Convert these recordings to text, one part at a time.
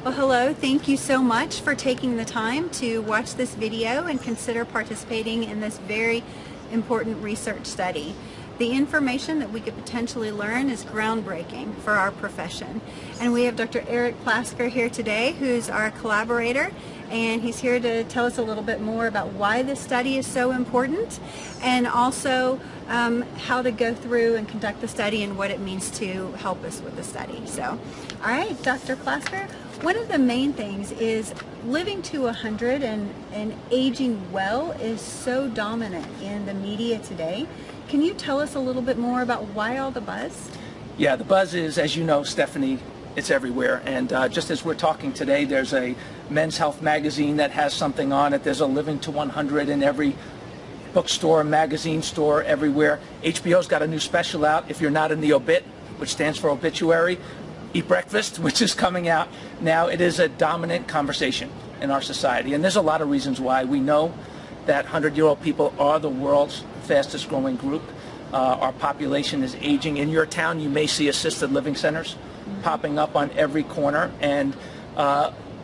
Well, hello. Thank you so much for taking the time to watch this video and consider participating in this very important research study. The information that we could potentially learn is groundbreaking for our profession. And we have Dr. Eric Plasker here today, who's our collaborator, and he's here to tell us a little bit more about why this study is so important, and also how to go through and conduct the study and what it means to help us with the study. So, all right, Dr. Plasker, one of the main things is living to 100 and aging well is so dominant in the media today. Can you tell us a little bit more about why all the buzz? Yeah, the buzz is, as you know, Stephanie, it's everywhere. And just as we're talking today, there's a Men's Health magazine that has something on it. There's a Living to 100 in every bookstore, magazine store, everywhere. HBO's got a new special out, if you're not in the obit, which stands for obituary, Eat Breakfast, which is coming out now. It is a dominant conversation in our society. And there's a lot of reasons why. We know that 100-year-old people are the world's fastest growing group. Our population is aging. In your town, you may see assisted living centers popping up on every corner. And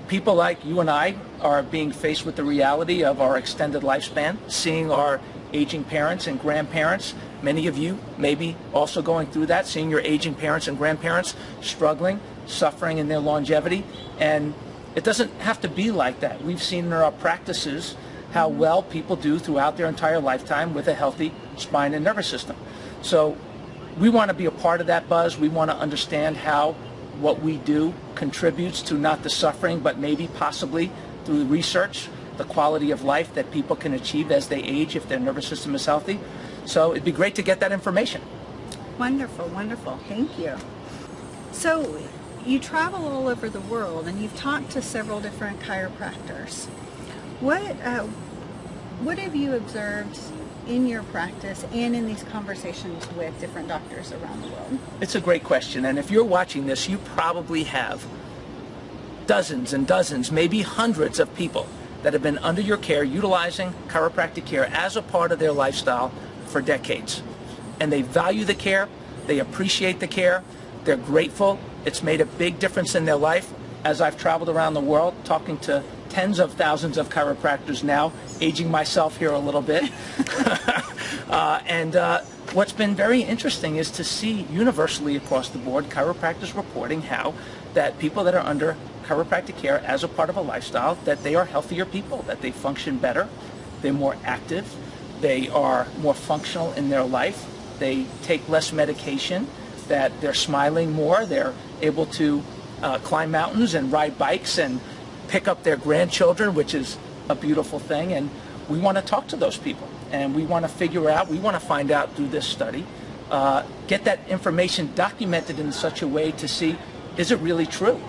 people like you and I are being faced with the reality of our extended lifespan, seeing our aging parents and grandparents. Many of you may be also going through that, seeing your aging parents and grandparents struggling, suffering in their longevity. And it doesn't have to be like that. We've seen in our practices how well people do throughout their entire lifetime with a healthy spine and nervous system. So we want to be a part of that buzz. We want to understand how what we do contributes to not the suffering, but maybe possibly through research, the quality of life that people can achieve as they age if their nervous system is healthy. So it'd be great to get that information. Wonderful, wonderful. Thank you. So you travel all over the world and you've talked to several different chiropractors. What have you observed in your practice and in these conversations with different doctors around the world? It's a great question, and if you're watching this, you probably have dozens and dozens, maybe hundreds of people that have been under your care, utilizing chiropractic care as a part of their lifestyle for decades. And they value the care, they appreciate the care, they're grateful. It's made a big difference in their life. As I've traveled around the world talking to tens of thousands of chiropractors now, aging myself here a little bit. What's been very interesting is to see universally across the board chiropractors reporting how that people that are under chiropractic care as a part of a lifestyle, that they are healthier people, that they function better, they're more active, they are more functional in their life, they take less medication, that they're smiling more, they're able to climb mountains and ride bikes and pick up their grandchildren, which is a beautiful thing. And we want to talk to those people, and we want to figure out, we want to find out through this study, get that information documented in such a way to see, is it really true?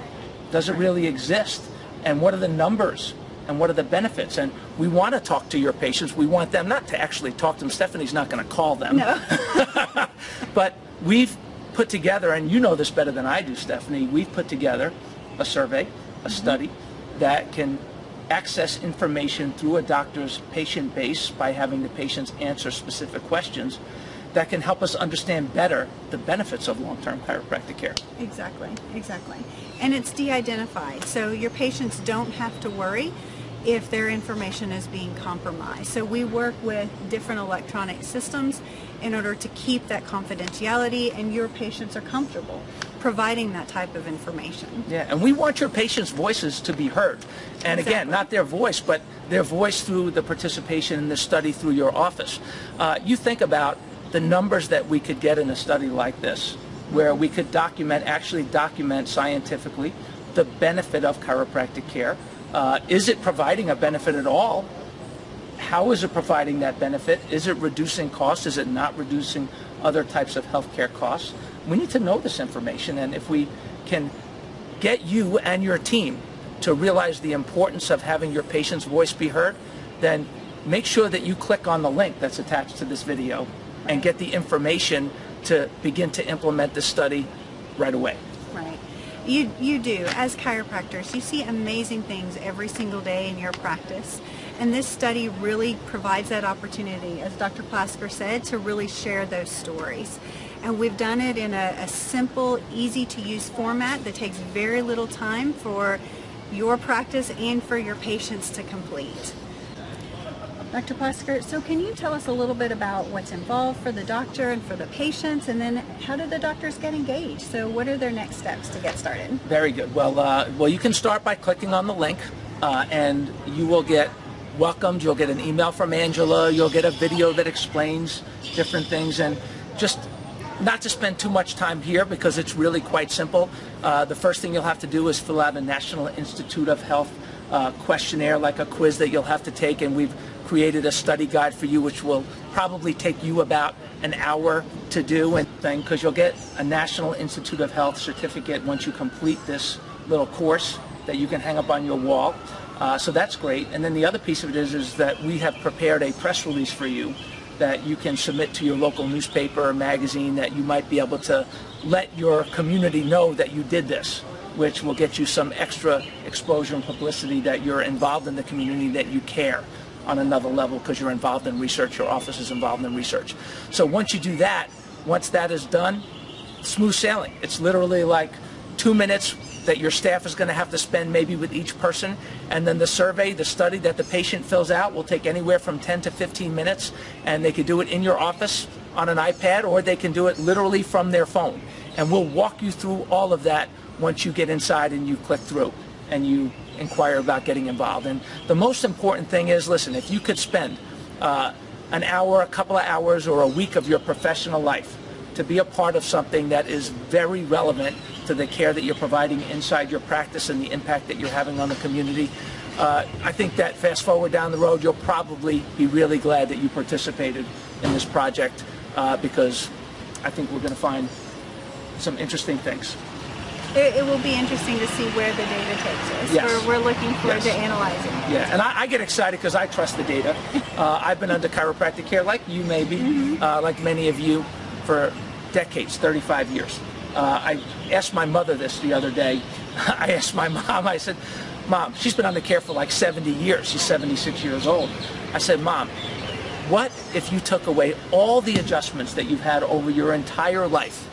Does it really exist? And what are the numbers? And what are the benefits? And we want to talk to your patients. We want them not to actually talk to them. Stephanie's not going to call them. No. But we've put together, and you know this better than I do, Stephanie, we've put together a survey, a study that can access information through a doctor's patient base by having the patients answer specific questions that can help us understand better the benefits of long-term chiropractic care. Exactly, exactly. And it's de-identified, so your patients don't have to worry if their information is being compromised. So we work with different electronic systems in order to keep that confidentiality, and your patients are comfortable providing that type of information. Yeah, and we want your patients' voices to be heard. And Exactly. Again, not their voice, but their voice through the participation in this study through your office. You think about the numbers that we could get in a study like this, where we could actually document scientifically the benefit of chiropractic care. Is it providing a benefit at all? How is it providing that benefit? Is it reducing costs? Is it not reducing other types of healthcare costs? We need to know this information, and if we can get you and your team to realize the importance of having your patient's voice be heard, then make sure that you click on the link that's attached to this video and get the information to begin to implement this study right away. Right. You do. As chiropractors, you see amazing things every single day in your practice. And this study really provides that opportunity, as Dr. Plasker said, to really share those stories. And we've done it in a simple, easy to use format that takes very little time for your practice and for your patients to complete. Dr. Plasker, so can you tell us a little bit about what's involved for the doctor and for the patients, and then how do the doctors get engaged? So what are their next steps to get started? Very good. Well, you can start by clicking on the link, and you will get welcomed. You'll get an email from Angela. You'll get a video that explains different things, and just not to spend too much time here because it's really quite simple. The first thing you'll have to do is fill out a National Institute of Health questionnaire, like a quiz that you'll have to take, and we've created a study guide for you which will probably take you about an hour to do, and because you'll get a National Institute of Health certificate once you complete this little course that you can hang up on your wall. So that's great. And then the other piece of it is that we have prepared a press release for you that you can submit to your local newspaper or magazine, that you might be able to let your community know that you did this, which will get you some extra exposure and publicity that you're involved in the community, that you care on another level because you're involved in research, your office is involved in research. So once you do that, once that is done, smooth sailing. It's literally like 2 minutes that your staff is going to have to spend maybe with each person, and then the survey, the study that the patient fills out will take anywhere from 10 to 15 minutes, and they could do it in your office on an iPad, or they can do it literally from their phone. And we'll walk you through all of that once you get inside and you click through and you inquire about getting involved. And the most important thing is, listen, if you could spend an hour, a couple of hours, or a week of your professional life to be a part of something that is very relevant to the care that you're providing inside your practice and the impact that you're having on the community, I think that fast forward down the road, you'll probably be really glad that you participated in this project, because I think we're going to find some interesting things. It will be interesting to see where the data takes us. Yes. We're looking forward to analyzing it. Yeah, and I get excited because I trust the data. I've been under chiropractic care, like you maybe, like many of you, for decades, 35 years. I asked my mother this the other day. I asked my mom, I said, Mom, she's been under care for like 70 years. She's 76 years old. I said, Mom, what if you took away all the adjustments that you've had over your entire life?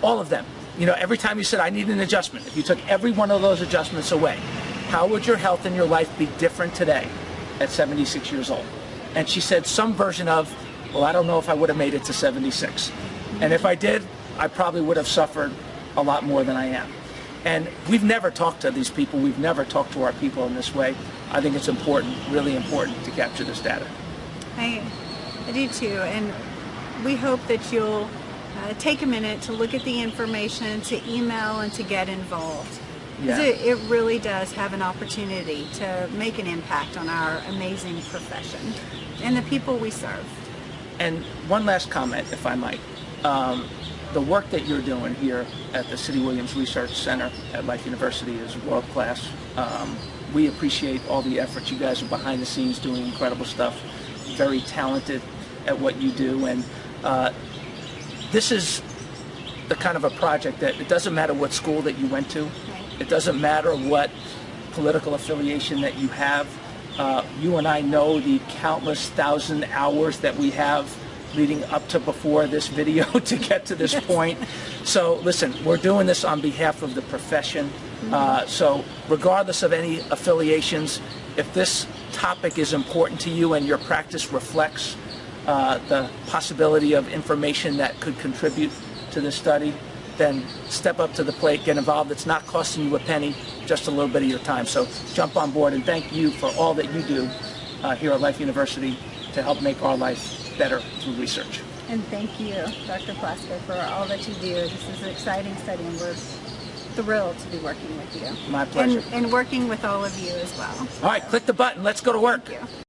All of them. You know, every time you said, I need an adjustment, if you took every one of those adjustments away, how would your health and your life be different today at 76 years old? And she said some version of, well, I don't know if I would have made it to 76. And if I did, I probably would have suffered a lot more than I am. And we've never talked to these people. We've never talked to our people in this way. I think it's important, really important, to capture this data. I do too. And we hope that you'll take a minute to look at the information, to email, and to get involved. Yeah. It really does have an opportunity to make an impact on our amazing profession and the people we serve. And one last comment, if I might. The work that you're doing here at the City Williams Research Center at Life University is world class. We appreciate all the efforts. You guys are behind the scenes doing incredible stuff, very talented at what you do, and this is the kind of a project that it doesn't matter what school that you went to, it doesn't matter what political affiliation that you have. You and I know the countless thousand hours that we have leading up to before this video to get to this point. So listen, we're doing this on behalf of the profession. So regardless of any affiliations, if this topic is important to you and your practice reflects the possibility of information that could contribute to this study, then step up to the plate, get involved. It's not costing you a penny, just a little bit of your time. So jump on board, and thank you for all that you do here at Life University to help make our life better through research. And thank you, Dr. Plasker, for all that you do. This is an exciting study, and we're thrilled to be working with you. My pleasure. And working with all of you as well. All right, click the button. Let's go to work. Thank you.